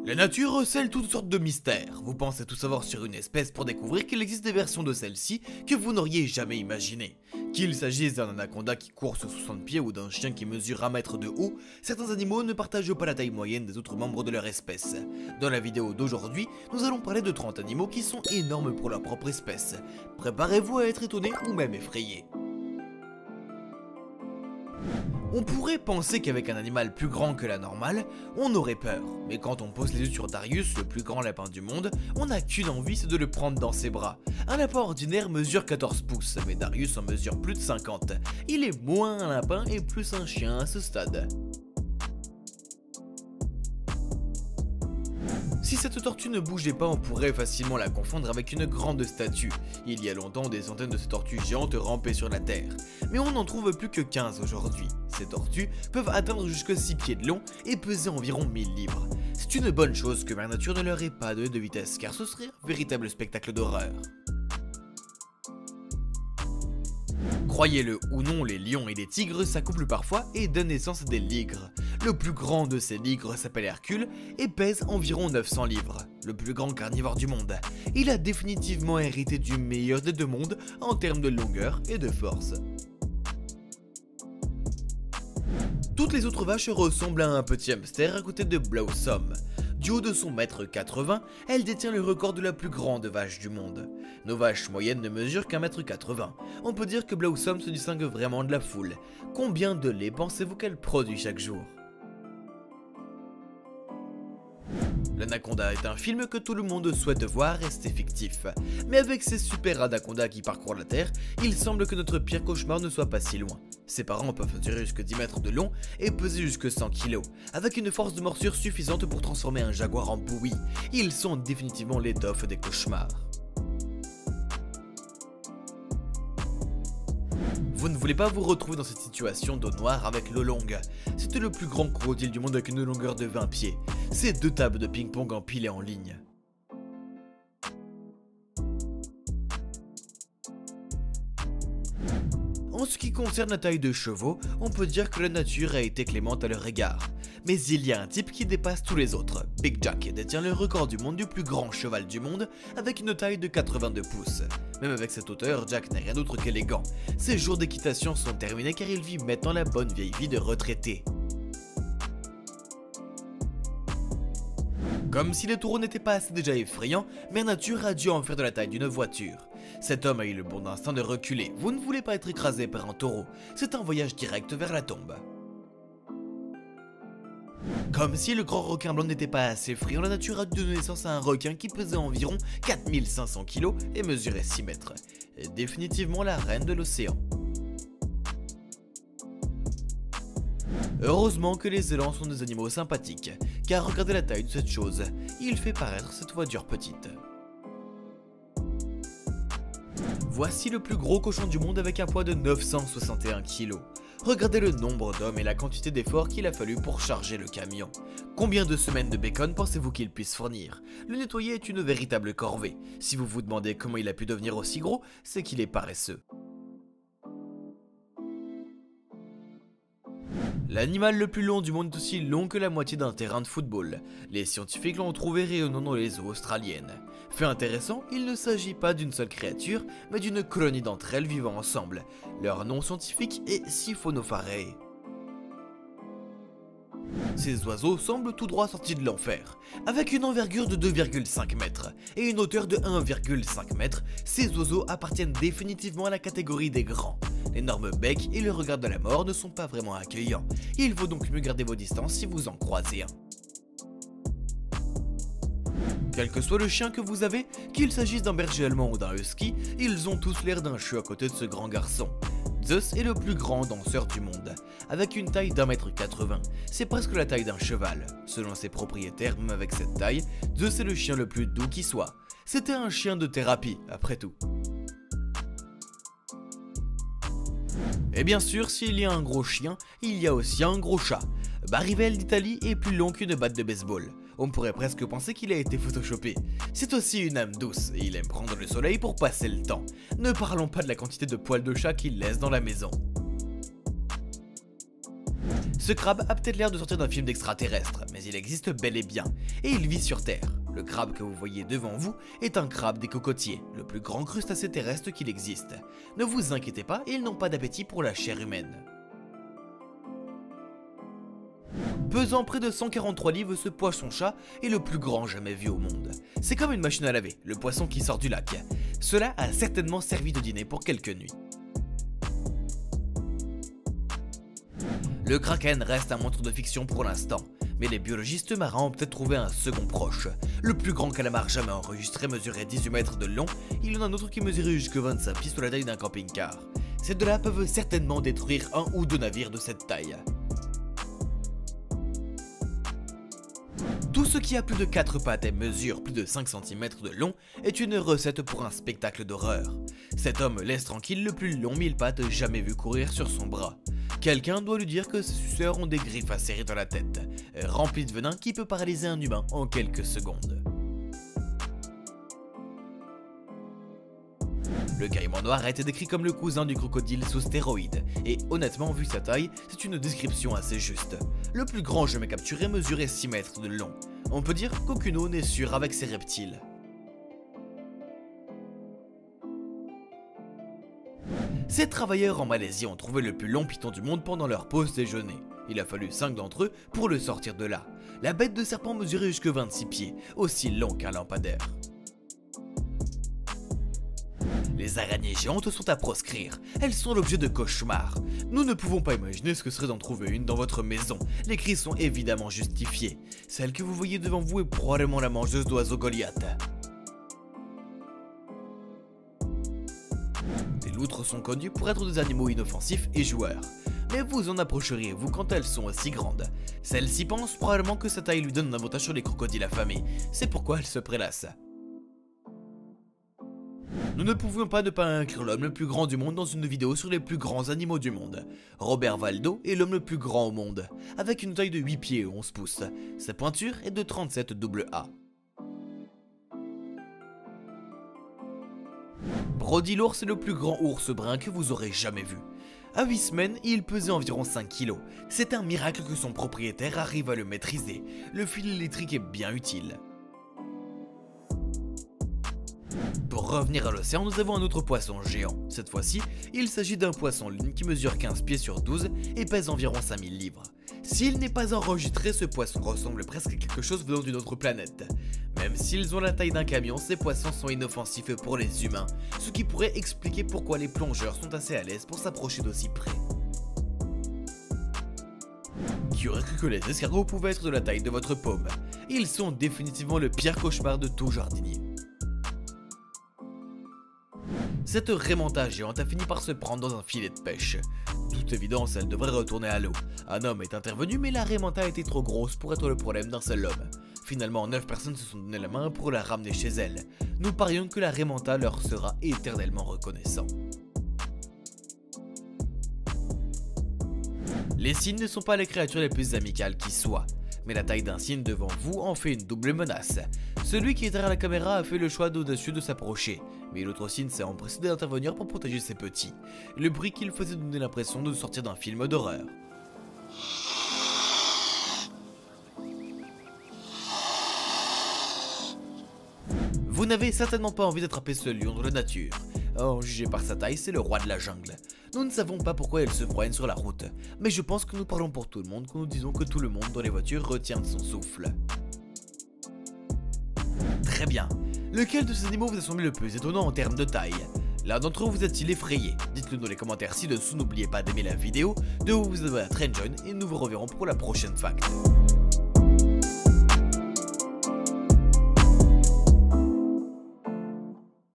La nature recèle toutes sortes de mystères. Vous pensez tout savoir sur une espèce pour découvrir qu'il existe des versions de celle-ci que vous n'auriez jamais imaginées. Qu'il s'agisse d'un anaconda qui court sur 60 pieds ou d'un chien qui mesure 1 mètre de haut, certains animaux ne partagent pas la taille moyenne des autres membres de leur espèce. Dans la vidéo d'aujourd'hui, nous allons parler de 30 animaux qui sont énormes pour leur propre espèce. Préparez-vous à être étonné ou même effrayé. On pourrait penser qu'avec un animal plus grand que la normale, on aurait peur. Mais quand on pose les yeux sur Darius, le plus grand lapin du monde, on n'a qu'une envie, c'est de le prendre dans ses bras. Un lapin ordinaire mesure 14 pouces, mais Darius en mesure plus de 50. Il est moins un lapin et plus un chien à ce stade. Si cette tortue ne bougeait pas, on pourrait facilement la confondre avec une grande statue. Il y a longtemps, des centaines de ces tortues géantes rampaient sur la terre. Mais on n'en trouve plus que 15 aujourd'hui. Ces tortues peuvent atteindre jusqu'à 6 pieds de long et peser environ 1000 livres. C'est une bonne chose que Mère Nature ne leur ait pas donné de vitesse, car ce serait un véritable spectacle d'horreur. Croyez-le ou non, les lions et les tigres s'accouplent parfois et donnent naissance à des ligres. Le plus grand de ces ligres s'appelle Hercule et pèse environ 900 livres. Le plus grand carnivore du monde. Il a définitivement hérité du meilleur des deux mondes en termes de longueur et de force. Toutes les autres vaches ressemblent à un petit hamster à côté de Blossom. Du haut de son 1,80 m, elle détient le record de la plus grande vache du monde. Nos vaches moyennes ne mesurent qu'un 1,80 m. On peut dire que Blossom se distingue vraiment de la foule. Combien de lait pensez-vous qu'elle produit chaque jour ? L'Anaconda est un film que tout le monde souhaite voir rester fictif. Mais avec ces super anacondas qui parcourent la Terre, il semble que notre pire cauchemar ne soit pas si loin. Ses parents peuvent durer jusqu'à 10 mètres de long et peser jusqu'à 100 kg, avec une force de morsure suffisante pour transformer un jaguar en bouillie. Ils sont définitivement l'étoffe des cauchemars. Vous ne voulez pas vous retrouver dans cette situation d'eau noire avec l'eau longue. C'était le plus grand crocodile du monde avec une longueur de 20 pieds. C'est 2 tables de ping-pong empilées en ligne. En ce qui concerne la taille de chevaux, on peut dire que la nature a été clémente à leur égard. Mais il y a un type qui dépasse tous les autres. Big Jack détient le record du monde du plus grand cheval du monde avec une taille de 82 pouces. Même avec cette hauteur, Jack n'est rien d'autre qu'élégant. Ses jours d'équitation sont terminés car il vit maintenant la bonne vieille vie de retraité. Comme si les taureaux n'étaient pas assez déjà effrayants, Mère Nature a dû en faire de la taille d'une voiture. Cet homme a eu le bon instinct de reculer. Vous ne voulez pas être écrasé par un taureau, c'est un voyage direct vers la tombe. Comme si le grand requin blanc n'était pas assez effrayant, la nature a dû donner naissance à un requin qui pesait environ 4500 kg et mesurait 6 mètres. Définitivement la reine de l'océan. Heureusement que les élans sont des animaux sympathiques, car regardez la taille de cette chose, il fait paraître cette voiture petite. Voici le plus gros cochon du monde avec un poids de 961 kg. Regardez le nombre d'hommes et la quantité d'efforts qu'il a fallu pour charger le camion. Combien de semaines de bacon pensez-vous qu'il puisse fournir? Le nettoyer est une véritable corvée. Si vous vous demandez comment il a pu devenir aussi gros, c'est qu'il est paresseux. L'animal le plus long du monde est aussi long que la moitié d'un terrain de football. Les scientifiques l'ont trouvé rayonnant dans les eaux australiennes. Fait intéressant, il ne s'agit pas d'une seule créature, mais d'une colonie d'entre elles vivant ensemble. Leur nom scientifique est Siphonopharae. Ces oiseaux semblent tout droit sortis de l'enfer. Avec une envergure de 2,5 mètres et une hauteur de 1,5 mètre, ces oiseaux appartiennent définitivement à la catégorie des grands. L'énorme bec et le regard de la mort ne sont pas vraiment accueillants. Il vaut donc mieux garder vos distances si vous en croisez un. Quel que soit le chien que vous avez, qu'il s'agisse d'un berger allemand ou d'un husky, ils ont tous l'air d'un chou à côté de ce grand garçon. Zeus est le plus grand danseur du monde, avec une taille d'1,80 m. C'est presque la taille d'un cheval. Selon ses propriétaires, même avec cette taille, Zeus est le chien le plus doux qui soit. C'était un chien de thérapie, après tout. Et bien sûr, s'il y a un gros chien, il y a aussi un gros chat. Barivel d'Italie est plus long qu'une batte de baseball. On pourrait presque penser qu'il a été photoshopé. C'est aussi une âme douce et il aime prendre le soleil pour passer le temps. Ne parlons pas de la quantité de poils de chat qu'il laisse dans la maison. Ce crabe a peut-être l'air de sortir d'un film d'extraterrestre, mais il existe bel et bien, et il vit sur Terre. Le crabe que vous voyez devant vous est un crabe des cocotiers, le plus grand crustacé terrestre qu'il existe. Ne vous inquiétez pas, ils n'ont pas d'appétit pour la chair humaine. Pesant près de 143 livres, ce poisson-chat est le plus grand jamais vu au monde. C'est comme une machine à laver, le poisson qui sort du lac. Cela a certainement servi de dîner pour quelques nuits. Le kraken reste un monstre de fiction pour l'instant, mais les biologistes marins ont peut-être trouvé un second proche. Le plus grand calamar jamais enregistré mesurait 18 mètres de long, il y en a un autre qui mesurait jusque 25 pieds sur la taille d'un camping-car. Ces deux-là peuvent certainement détruire un ou deux navires de cette taille. Tout ce qui a plus de 4 pattes et mesure plus de 5 cm de long est une recette pour un spectacle d'horreur. Cet homme laisse tranquille le plus long mille pattes jamais vu courir sur son bras. Quelqu'un doit lui dire que ses suceurs ont des griffes acérées dans la tête, remplies de venin qui peut paralyser un humain en quelques secondes. Le caïman noir a été décrit comme le cousin du crocodile sous stéroïdes, et honnêtement vu sa taille, c'est une description assez juste. Le plus grand jamais capturé mesurait 6 mètres de long. On peut dire qu'aucune eau n'est sûre avec ces reptiles. Ces travailleurs en Malaisie ont trouvé le plus long python du monde pendant leur pause déjeuner. Il a fallu 5 d'entre eux pour le sortir de là. La bête de serpent mesurait jusque 26 pieds, aussi long qu'un lampadaire. Les araignées géantes sont à proscrire, elles sont l'objet de cauchemars. Nous ne pouvons pas imaginer ce que serait d'en trouver une dans votre maison, les cris sont évidemment justifiés. Celle que vous voyez devant vous est probablement la mangeuse d'oiseaux Goliath. Les loutres sont connues pour être des animaux inoffensifs et joueurs. Mais vous en approcheriez-vous quand elles sont aussi grandes? Celle-ci pense probablement que sa taille lui donne un avantage sur les crocodiles affamés, c'est pourquoi elle se prélasse. Nous ne pouvions pas ne pas inclure l'homme le plus grand du monde dans une vidéo sur les plus grands animaux du monde. Robert Waldo est l'homme le plus grand au monde, avec une taille de 8 pieds et 11 pouces. Sa pointure est de 37 AA. Brody l'ours est le plus grand ours brun que vous aurez jamais vu. À 8 semaines, il pesait environ 5 kg. C'est un miracle que son propriétaire arrive à le maîtriser. Le fil électrique est bien utile. Pour revenir à l'océan, nous avons un autre poisson géant. Cette fois-ci, il s'agit d'un poisson lune qui mesure 15 pieds sur 12 et pèse environ 5000 livres. S'il n'est pas enregistré, ce poisson ressemble presque à quelque chose venant d'une autre planète. Même s'ils ont la taille d'un camion, ces poissons sont inoffensifs pour les humains, ce qui pourrait expliquer pourquoi les plongeurs sont assez à l'aise pour s'approcher d'aussi près. Qui aurait cru que les escargots pouvaient être de la taille de votre paume? Ils sont définitivement le pire cauchemar de tout jardinier. Cette raie manta géante a fini par se prendre dans un filet de pêche. Toute évidence, elle devrait retourner à l'eau. Un homme est intervenu, mais la raie manta était trop grosse pour être le problème d'un seul homme. Finalement, 9 personnes se sont donné la main pour la ramener chez elles. Nous parions que la raie manta leur sera éternellement reconnaissant. Les cygnes ne sont pas les créatures les plus amicales qui soient. Mais la taille d'un cygne devant vous en fait une double menace. Celui qui est derrière la caméra a fait le choix d'audacieux de s'approcher, mais l'autre cygne s'est empressé d'intervenir pour protéger ses petits. Le bruit qu'il faisait donnait l'impression de sortir d'un film d'horreur. Vous n'avez certainement pas envie d'attraper ce lion dans la nature. Or, jugé par sa taille, c'est le roi de la jungle. Nous ne savons pas pourquoi elle se promène sur la route, mais je pense que nous parlons pour tout le monde quand nous disons que tout le monde dans les voitures retient son souffle. Très bien. Lequel de ces animaux vous a semblé le plus étonnant en termes de taille? L'un d'entre eux vous a-t-il effrayé? Dites-le dans les commentaires ci-dessous, n'oubliez pas d'aimer la vidéo, de vous abonner à Trendjoin et nous vous reverrons pour la prochaine fact.